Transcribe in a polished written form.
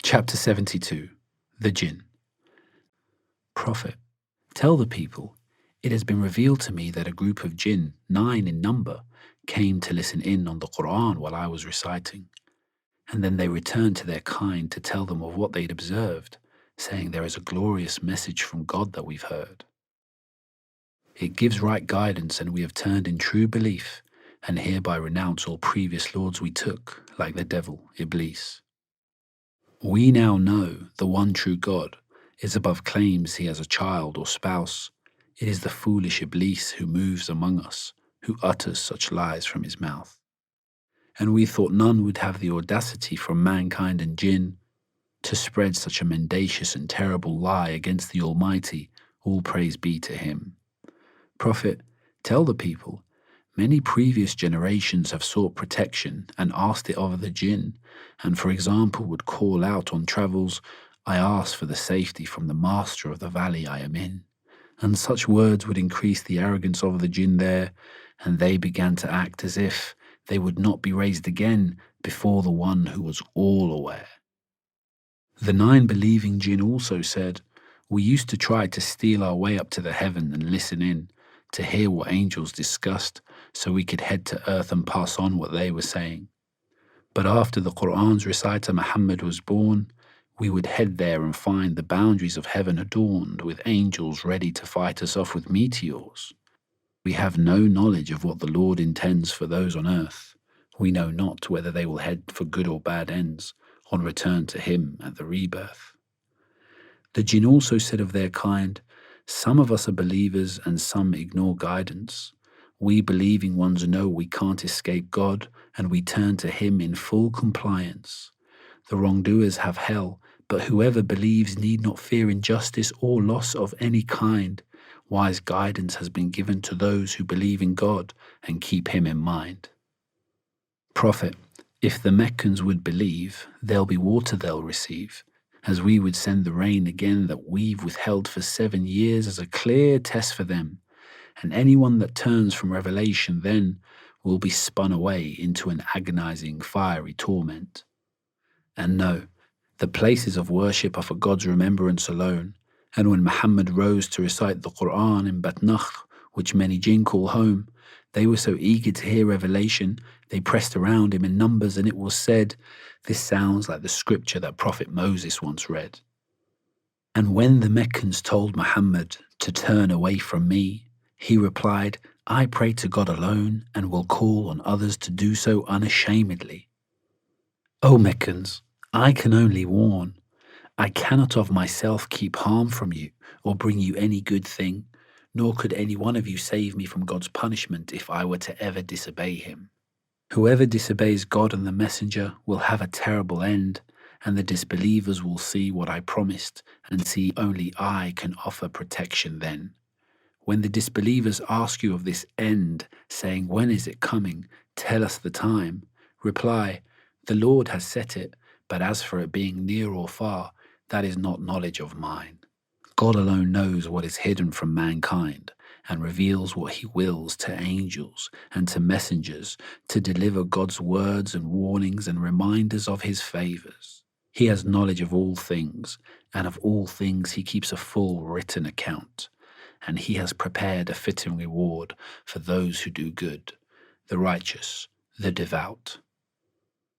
Chapter 72. The Jinn. Prophet, tell the people, it has been revealed to me that a group of Jinn, 9 in number, came to listen in on the Qur'an while I was reciting. And then they returned to their kind to tell them of what they'd observed, saying there is a glorious message from God that we've heard. It gives right guidance, and we have turned in true belief, and hereby renounce all previous lords we took, like the devil, Iblis. We now know the one true God is above claims he has a child or spouse. It is the foolish Iblis who moves among us, who utters such lies from his mouth. And we thought none would have the audacity from mankind and Jinn to spread such a mendacious and terrible lie against the Almighty. All praise be to him. Prophet, tell the people, many previous generations have sought protection and asked it of the Jinn, and for example would call out on travels, I ask for the safety from the master of the valley I am in. And such words would increase the arrogance of the Jinn there, and they began to act as if they would not be raised again before the one who was all aware. The 9 believing Jinn also said, we used to try to steal our way up to the heaven and listen in, to hear what angels discussed, so we could head to earth and pass on what they were saying. But after the Qur'an's reciter Muhammad was born, we would head there and find the boundaries of heaven adorned with angels ready to fight us off with meteors. We have no knowledge of what the Lord intends for those on earth. We know not whether they will head for good or bad ends on return to him at the rebirth. The Jinn also said of their kind, some of us are believers and some ignore guidance. We believing ones know we can't escape God, and we turn to him in full compliance. The wrongdoers have hell, but whoever believes need not fear injustice or loss of any kind. Wise guidance has been given to those who believe in God and keep him in mind. Prophet, if the Meccans would believe, there'll be water they'll receive, as we would send the rain again that we've withheld for 7 years as a clear test for them. And anyone that turns from revelation then will be spun away into an agonizing, fiery torment. And no, the places of worship are for God's remembrance alone. And when Muhammad rose to recite the Qur'an in Batnakh, which many Jinn call home, they were so eager to hear revelation, they pressed around him in numbers, and it was said, this sounds like the scripture that Prophet Moses once read. And when the Meccans told Muhammad to turn away from me, he replied, I pray to God alone and will call on others to do so unashamedly. O Meccans, I can only warn. I cannot of myself keep harm from you or bring you any good thing, nor could any one of you save me from God's punishment if I were to ever disobey him. Whoever disobeys God and the Messenger will have a terrible end, and the disbelievers will see what I promised and see only I can offer protection then. When the disbelievers ask you of this end, saying, when is it coming? Tell us the time. Reply, the Lord has set it, but as for it being near or far, that is not knowledge of mine. God alone knows what is hidden from mankind and reveals what he wills to angels and to messengers to deliver God's words and warnings and reminders of his favors. He has knowledge of all things, and of all things he keeps a full written account. And he has prepared a fitting reward for those who do good, the righteous, the devout.